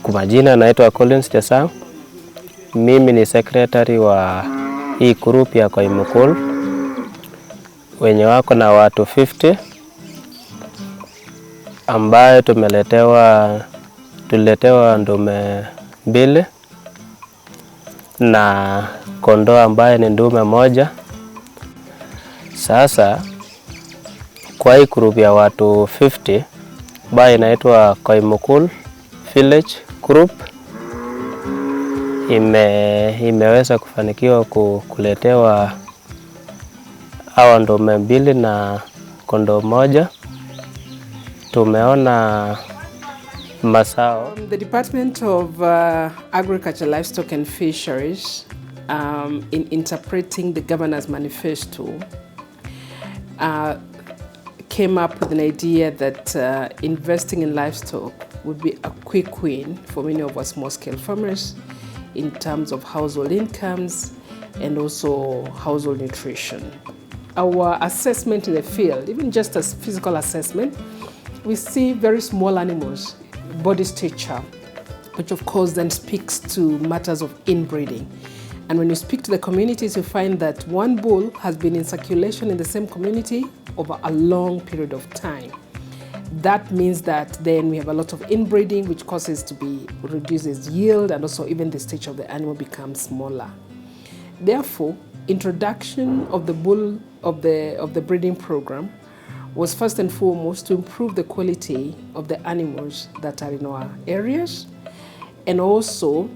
Kwa majina naitwa Collins Chesang. Mimi ni secretary wa hii group ya Nakuru wenye wako na watu 50 ambaye tuliletewa ndume 2 na kondoo ambaye ni ndume 1. Sasa kwa hii group ya watu 50 ambaye inaitwa Nakuru Village Group imeweza kufanikiwa kuletewa hawa ndume 2 na kondoo 1. Tumeona masao. The Department of Agriculture, Livestock and Fisheries, in interpreting the Governor's Manifesto, came up with an idea that investing in livestock would be a quick win for many of our small-scale farmers in terms of household incomes and also household nutrition. Our assessment in the field, even just as physical assessment, we see very small animals, body stature, which of course then speaks to matters of inbreeding. And when you speak to the communities, you find that one bull has been in circulation in the same community over a long period of time. That means that then we have a lot of inbreeding, which reduces yield, and also even the stage of the animal becomes smaller. Therefore, introduction of the bull of the breeding program was first and foremost to improve the quality of the animals that are in our areas, and also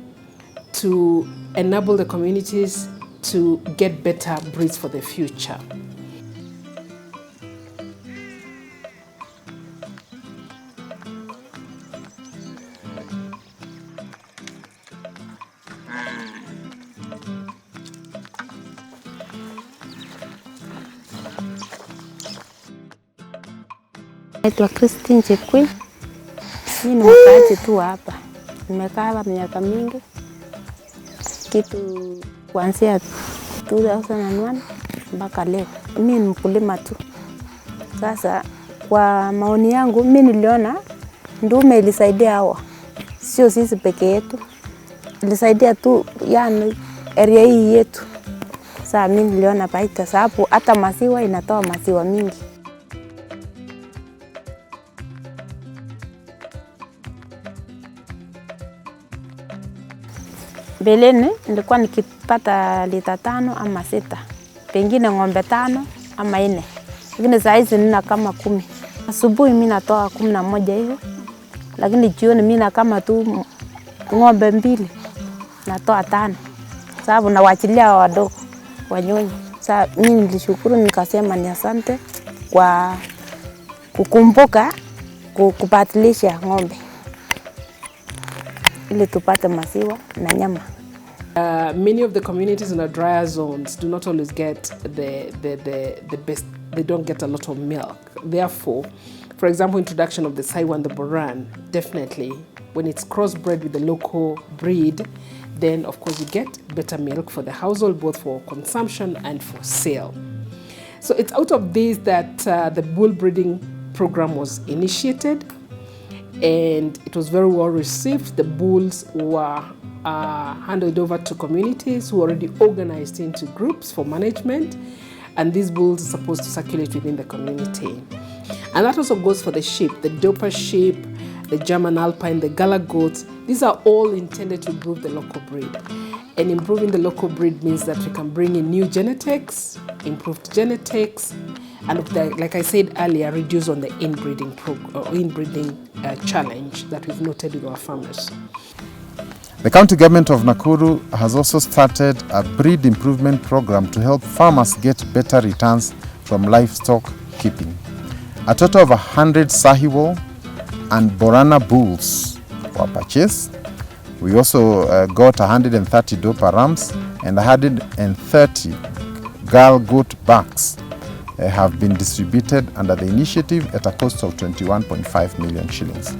to enable the communities to get better breeds for the future. Naitwa Christine Chekwi. Mimi ni mkaaji tu hapa. Nimekaa hapa miaka mingi. Kitu kuanzia 2001 mpaka leo. Mimi ni mkulima tu. Sasa kwa maoni yangu mimi niliona ndume ilisaidia hawa. Sio sisi peke yetu. Ilisaidia tu yani area hii yetu. Sasa mimi niliona faida sababu hata maziwa inatoa maziwa mingi. Beleni nilikuwa nikipata lita 5 ama 6. Pengine ng'ombe 5 ama 4. Lakini saa hizi nina kama 10. Asubuhi mimi natoa 11 hivi. Lakini jioni mimi na kama tu ng'ombe 2 natoa 5. Sababu nawaachilia wadogo wanyonyi. Sasa mimi nilishukuru nikasema ni asante kwa kukumbuka kubadilisha ng'ombe ili tupate maziwa na nyama. Many of the communities in our drier zones do not always get the best. They don't get a lot of milk. Therefore, for example, introduction of the Saiwa and the Boran, definitely when it's crossbred with the local breed, then of course you get better milk for the household, both for consumption and for sale. So it's out of this that the bull breeding program was initiated, and it was very well received. The bulls were handed over to communities who already organized into groups for management, and these bulls are supposed to circulate within the community. And that also goes for the sheep, the Dopa sheep, the German Alpine, the Gala goats. These are all intended to improve the local breed. And improving the local breed means that we can bring in new genetics, improved genetics, and like I said earlier, reduce on the inbreeding challenge that we've noted with our farmers. The county government of Nakuru has also started a breed improvement program to help farmers get better returns from livestock keeping. A total of 100 Sahiwal and Borana bulls were purchased. We also got 130 Dopa rams and 130 girl goat bucks have been distributed under the initiative at a cost of 21.5 million shillings.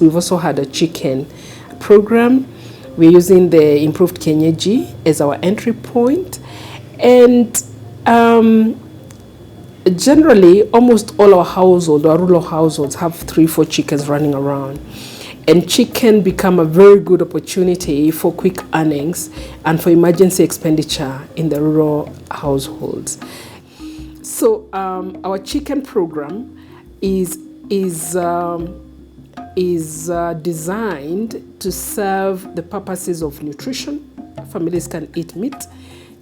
we've also had a chicken program. We're using the improved kienyeji as our entry point. And generally, almost all our households, our rural households, have 3-4 chickens running around. And chicken become a very good opportunity for quick earnings and for emergency expenditure in the rural households. So our chicken program is designed to serve the purposes of nutrition. Families can eat meat,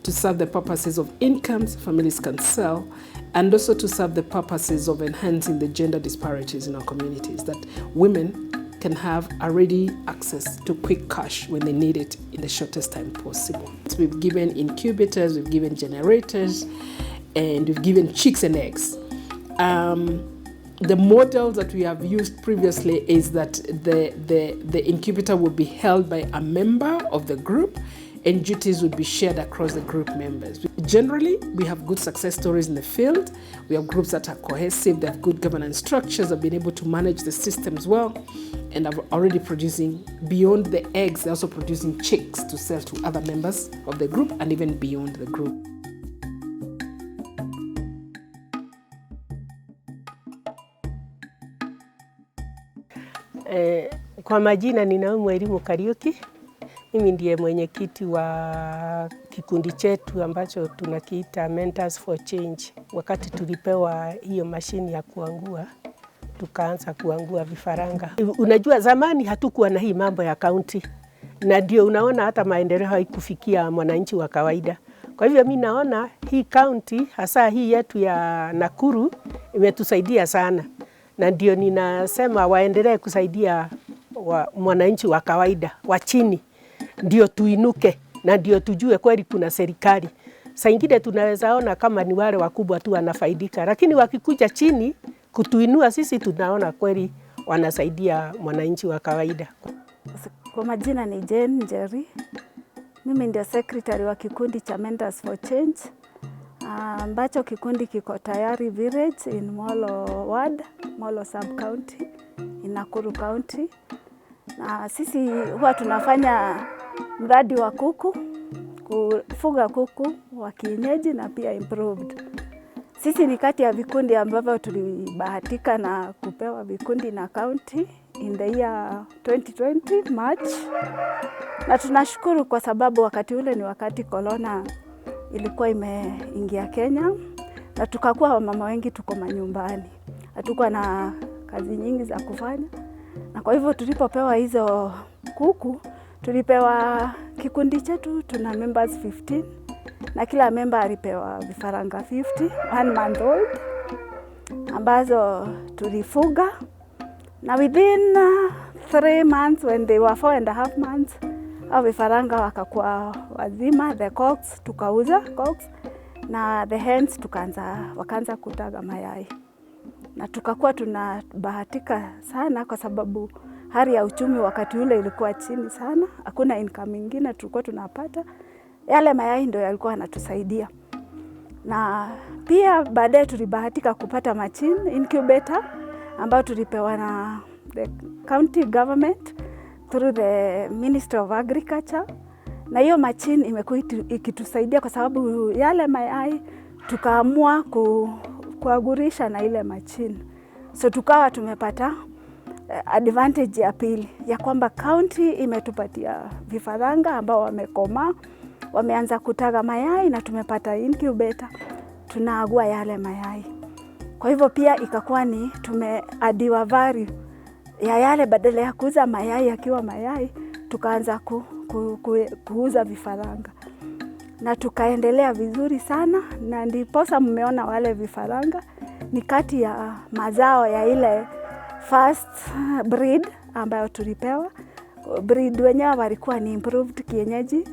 to serve the purposes of incomes, families can sell, and also to serve the purposes of enhancing the gender disparities in our communities, that women can have a ready access to quick cash when they need it in the shortest time possible. So we've given incubators, we've given generators, and we've given chicks and eggs. The model that we have used previously is that the incubator will be held by a member of the group, and duties would be shared across the group members. Generally, we have good success stories in the field. We have groups that are cohesive, they have good governance structures, have been able to manage the systems well, and are already producing, beyond the eggs, they're also producing chicks to sell to other members of the group and even beyond the group. Kwa majina ninaitwa Elimu Kariuki. Mimi ndiye mwenyekiti wa kikundi chetu ambacho tunakiita Mentors for Change. Wakati tulipewa hiyo mashini ya kuangua, tukaanza kuangua vifaranga. Unajua zamani hatukuwa na hii mambo ya kaunti, na ndio unaona hata maendeleo haikufikia mwananchi wa kawaida. Kwa hivyo mimi naona hii kaunti, hasa hii yetu ya Nakuru, imetusaidia sana. Na ndio ninasema waendelee kusaidia mwananchi wa kawaida, wa chini. Ndio tuinuke na ndio tujue kweli kuna serikali. Saa ingine tunaweza ona kama ni wale wakubwa tu wanafaidika, lakini wakikuja chini kutuinua sisi tunaona kweli wanasaidia mwananchi wa kawaida. Kwa majina ni Jane Jerry. Mimi ndio secretary wa kikundi cha Mentors for Change, ambacho kikundi kiko tayari village in Molo Ward, Molo Sub County in Nakuru County. Na sisi huwa tunafanya mradi wa kuku, kufuga kuku wa kienyeji na pia improved. Sisi ni kati ya vikundi ambavyo tulibahatika na kupewa vikundi na county in the year 2020 March. Na tunashukuru kwa sababu wakati ule ni wakati corona ilikuwa imeingia Kenya, na tukakuwa wamama wengi tuko manyumbani. Hatukuwa na kazi nyingi za kufanya. Na kwa hivyo tulipopewa hizo kuku, tulipewa kikundi chetu, tuna members 15, na kila member alipewa vifaranga 50, 1 month old, ambazo tulifuga. Na within 3 months, when they were 4.5 months, hao vifaranga wakakuwa wazima, the cocks tukauza cocks, na the hens wakaanza kutaga mayai. Na tukakuwa tunabahatika sana kwa sababu hali ya uchumi wakati ule ilikuwa chini sana. Hakuna income nyingine tulikuwa tunapata. Yale mayai ndio yalikuwa yanatusaidia. Na pia baadaye tulibahatika kupata machine incubator ambao tulipewa na the county government through the Ministry of Agriculture. Na hiyo machine imekuwa ikitusaidia kwa sababu yale mayai tukaamua kuagurisha na ile machine. So tukawa tumepata advantage ya pili ya kwamba county imetupatia vifaranga ambao wamekomaa, wameanza kutaga mayai, na tumepata incubator, tunaagua yale mayai. Kwa hivyo pia ikakuwa ni tumeadiwa value ya yale, badala ya kuuza mayai yakiwa mayai, tukaanza kuuza vifaranga. Na tukaendelea vizuri sana, na ndiposa mmeona wale vifaranga ni kati ya mazao ya ile first breed ambayo tulipewa. Breed wenyewe walikuwa ni improved kienyeji,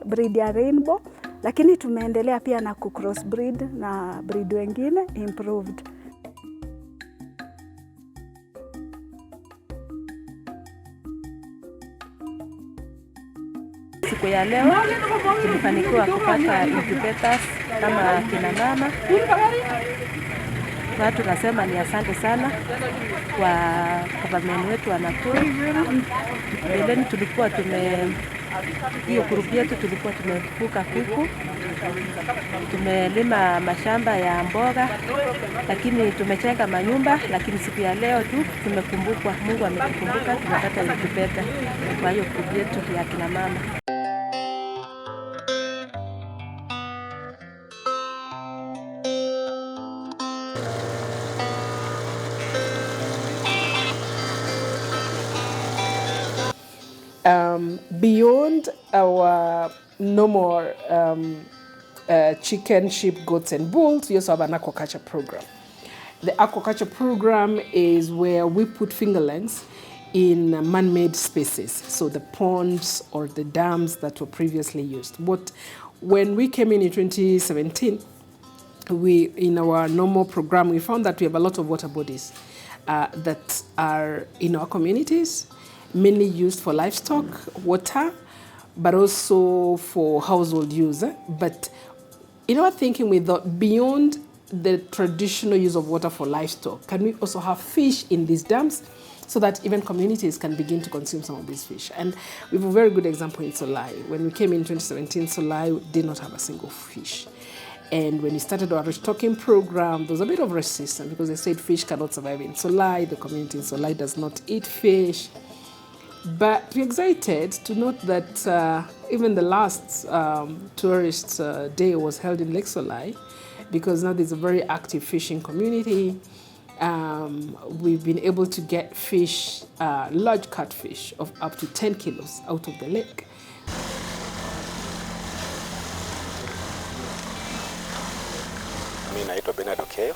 breed ya rainbow, lakini tumeendelea pia na cross breed na breed wengine improved. Siku ya leo tulifanikiwa kupata incubators kama kina mama Kwa tunasema ni asante sana kwa government wetu wa Nakuru. Mbeleni tulikuwa hiyo grupu yetu tulikuwa tumefuka kuku, tumelima mashamba ya mboga, lakini tumechenga manyumba, lakini siku ya leo tu tumekumbukwa, Mungu ametukumbuka, tunapata incubator kwa hiyo grupu yetu ya kina mama. Beyond our normal chicken, sheep, goats, and bulls, we also have an aquaculture program. The aquaculture program is where we put fingerlings in man-made spaces, so the ponds or the dams that were previously used. But when we came in 2017, in our normal program, we found that we have a lot of water bodies that are in our communities, mainly used for livestock, water, but also for household use. But in our thinking, we thought beyond the traditional use of water for livestock, can we also have fish in these dams so that even communities can begin to consume some of these fish? And we have a very good example in Solai. When we came in 2017, Solai did not have a single fish. And when we started our restocking program, there was a bit of resistance because they said fish cannot survive in Solai. The community in Solai does not eat fish. But we're excited to note that even the last tourist day was held in Lake Solai, because now there's a very active fishing community. We've been able to get fish, large catfish of up to 10 kilos out of the lake. Mimi naitwa Bernard Okeo.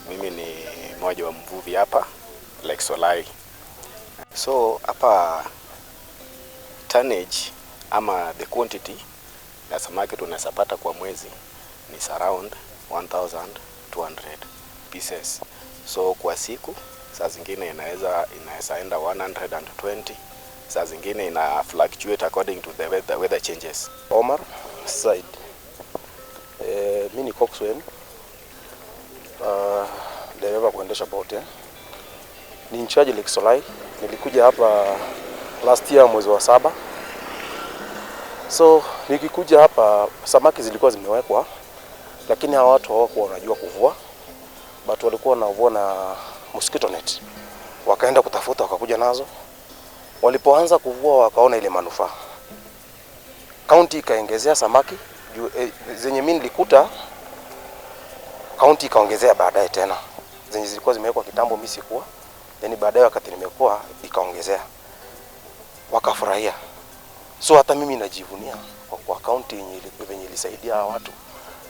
Mimi ni mmoja wa mvuvi hapa Lake Solai. So hapa tonnage ama the quantity ya samaki tunasapata kwa mwezi ni around 1200 pieces. So kwa siku saa zingine inaweza enda 120, saa zingine ina fluctuate according to the weather changes. Omar Said. Mimi ni coxswain. Dereva kuendesha boat. Ni in charge Lake Solai. Nilikuja hapa last year mwezi wa 7. So nikikuja hapa samaki zilikuwa zimewekwa, lakini hawa watu hawakuwa wanajua kuvua. But walikuwa wanavua na mosquito net. Wakaenda kutafuta wakakuja nazo. Walipoanza kuvua wakaona ile manufaa. County ikaongezea samaki zenye mimi nilikuta, county ikaongezea baadaye tena. Zenye zilikuwa zimewekwa kitambo mimi sikuwa. Yaani baadaye wakati nimekuwa ikaongezea. Wakafurahia. So hata mimi najivunia kwa county yenye ilisaidia watu,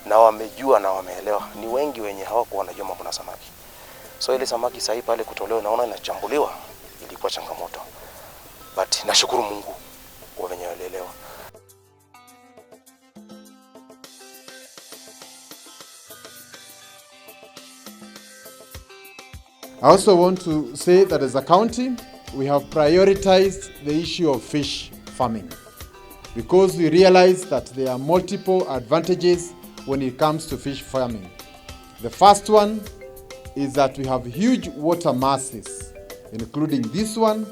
na wamejua na wameelewa. Ni wengi wenye hawakuwa wanajua mambo na samaki. So ile samaki sahi pale kutolewa naona inachambuliwa ilikuwa changamoto. But nashukuru Mungu kwa wenye walielewa. I also want to say that as a county, we have prioritized the issue of fish farming because we realize that there are multiple advantages when it comes to fish farming. The first one is that we have huge water masses, including this one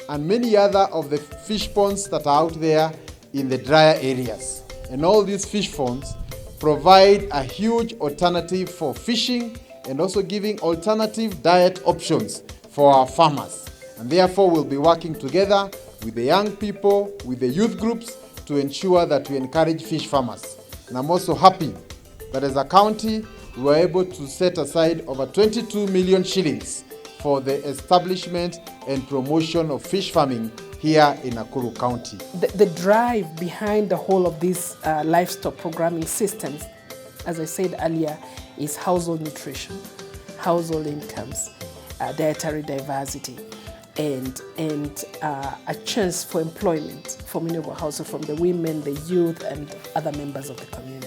and many other of the fish ponds that are out there in the drier areas. And all these fish ponds provide a huge alternative for fishing and also giving alternative diet options for our farmers. And therefore we'll be working together with the young people, with the youth groups to ensure that we encourage fish farmers. And I'm also happy that as a county, we were able to set aside over 22 million shillings for the establishment and promotion of fish farming here in Nakuru County. The drive behind the whole of these livestock programming systems, as I said earlier, is household nutrition, household incomes, dietary diversity, and a chance for employment for many of our households, from the women, the youth, and other members of the community.